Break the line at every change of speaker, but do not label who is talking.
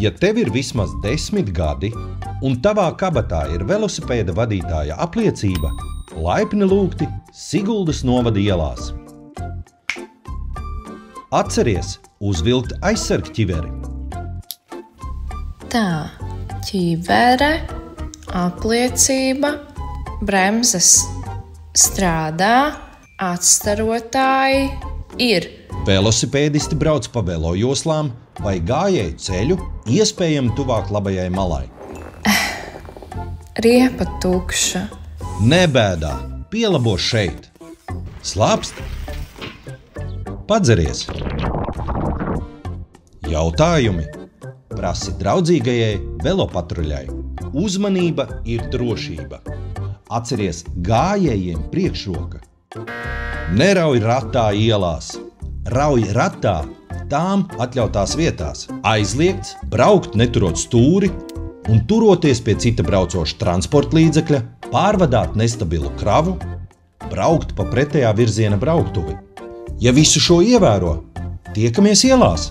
Ja tev ir vismaz 10 gadi un tavā kabatā ir velosipēda vadītāja apliecība, laipni lūgti Siguldas novada ielās. Atceries uzvilkt aizsargķiveri.
Tā, ķivere, apliecība, bremzes strādā, atstarotāji ir.
Velosipēdisti brauc pa velojoslām vai gājēju ceļu, iespējami tuvāk labajai malai.
Riepa tukša.
Nebēdā, pielabo šeit. Slāpst? Padzeries. Jautājumi prasi draudzīgajai velopatruļai. Uzmanība ir drošība. Atceries gājējiem priekšroka. Nerauj ratā ielās. Rauj ratā tām atļautās vietās. Aizliegts braukt neturot stūri un turoties pie cita braucoša transporta līdzekļa, pārvadāt nestabilu kravu, braukt pa pretējā virziena brauktuvi. Ja visu šo ievēro, tiekamies ielās!